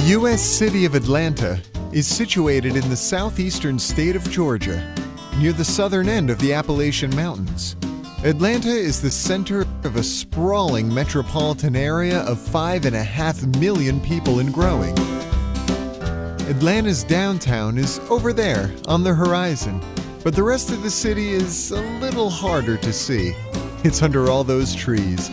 U.S. city of Atlanta is situated in the southeastern state of Georgia, near the southern end of the Appalachian Mountains. Atlanta is the center of a sprawling metropolitan area of 5.5 million people and growing. Atlanta's downtown is over there on the horizon, but the rest of the city is a little harder to see. It's under all those trees.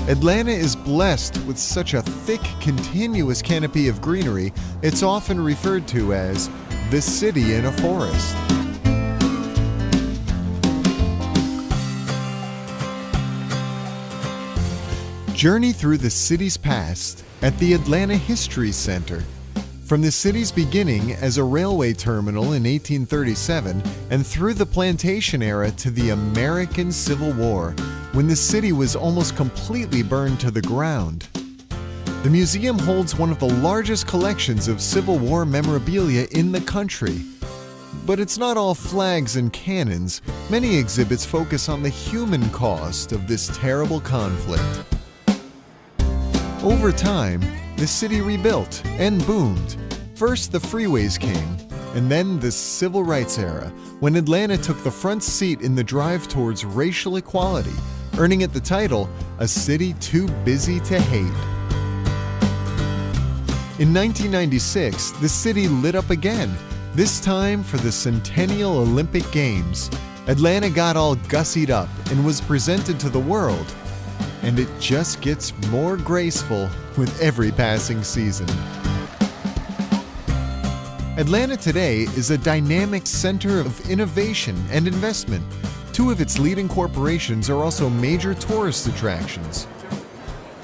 Atlanta is blessed with such a thick, continuous canopy of greenery, it's often referred to as the city in a forest. Journey through the city's past at the Atlanta History Center. From the city's beginning as a railway terminal in 1837 and through the plantation era to the American Civil War, when the city was almost completely burned to the ground. The museum holds one of the largest collections of Civil War memorabilia in the country. But it's not all flags and cannons. Many exhibits focus on the human cost of this terrible conflict. Over time, the city rebuilt and boomed. First, the freeways came, and then the Civil Rights era, when Atlanta took the front seat in the drive towards racial equality, earning it the title, A City Too Busy to Hate. In 1996, the city lit up again, this time for the Centennial Olympic Games. Atlanta got all gussied up and was presented to the world. And it just gets more graceful with every passing season. Atlanta today is a dynamic center of innovation and investment. Two of its leading corporations are also major tourist attractions.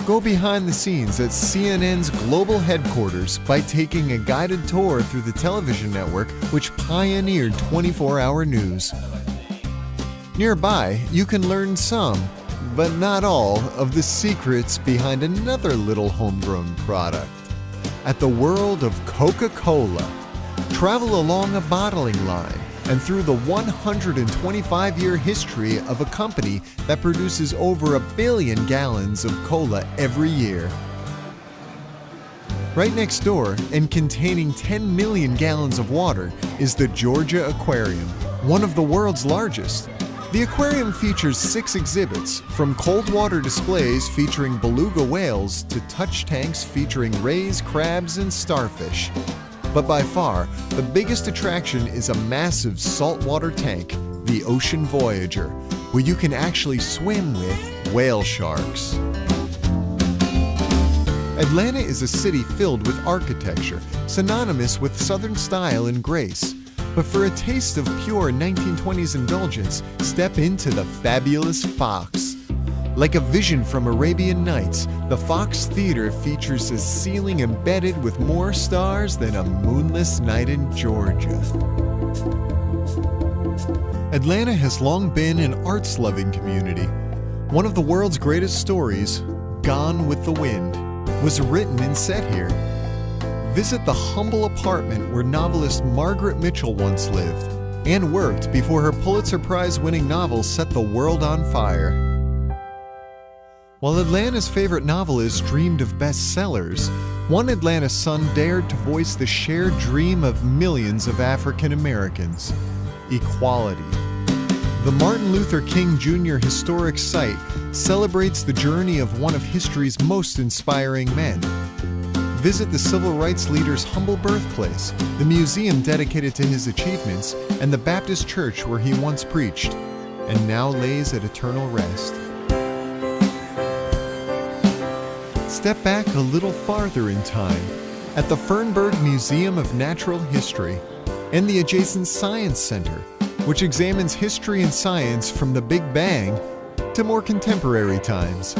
Go behind the scenes at CNN's global headquarters by taking a guided tour through the television network which pioneered 24-hour news. Nearby, you can learn some, but not all, of the secrets behind another little homegrown product. At the world of Coca-Cola, travel along a bottling line and through the 125-year history of a company that produces over 1 billion gallons of cola every year. Right next door, and containing 10 million gallons of water, is the Georgia Aquarium, one of the world's largest. The aquarium features 6 exhibits, from cold water displays featuring beluga whales to touch tanks featuring rays, crabs, and starfish. But by far, the biggest attraction is a massive saltwater tank, the Ocean Voyager, where you can actually swim with whale sharks. Atlanta is a city filled with architecture, synonymous with Southern style and grace. But for a taste of pure 1920s indulgence, step into the fabulous Fox. Like a vision from Arabian Nights, the Fox Theater features a ceiling embedded with more stars than a moonless night in Georgia. Atlanta has long been an arts-loving community. One of the world's greatest stories, Gone with the Wind, was written and set here. Visit the humble apartment where novelist Margaret Mitchell once lived and worked before her Pulitzer Prize-winning novel set the world on fire. While Atlanta's favorite novelist dreamed of bestsellers, one Atlanta son dared to voice the shared dream of millions of African Americans: equality. The Martin Luther King Jr. historic site celebrates the journey of one of history's most inspiring men. Visit the civil rights leader's humble birthplace, the museum dedicated to his achievements, and the Baptist church where he once preached, and now lays at eternal rest. Step back a little farther in time, at the Fernberg Museum of Natural History and the adjacent Science Center, which examines history and science from the Big Bang to more contemporary times.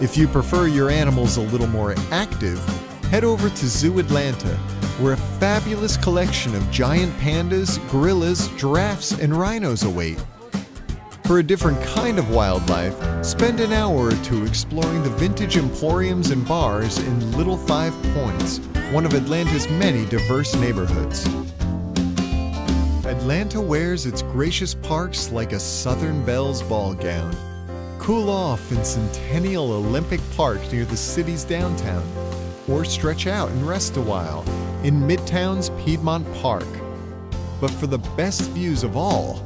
If you prefer your animals a little more active, head over to Zoo Atlanta, where a fabulous collection of giant pandas, gorillas, giraffes, and rhinos await. For a different kind of wildlife, spend an hour or two exploring the vintage emporiums and bars in Little Five Points, one of Atlanta's many diverse neighborhoods. Atlanta wears its gracious parks like a Southern Belle's ball gown. Cool off in Centennial Olympic Park near the city's downtown. or stretch out and rest a while in Midtown's Piedmont Park. But for the best views of all,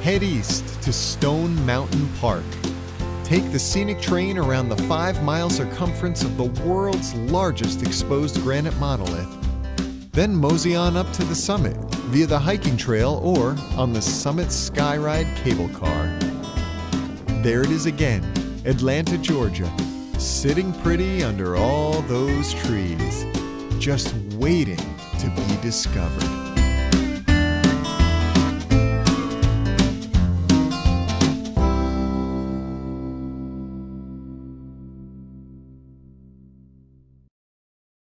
head east to Stone Mountain Park. Take the scenic train around the 5-mile circumference of the world's largest exposed granite monolith. Then mosey on up to the summit via the hiking trail or on the Summit Skyride cable car. There it is again, Atlanta, Georgia, sitting pretty under all those trees, just waiting to be discovered.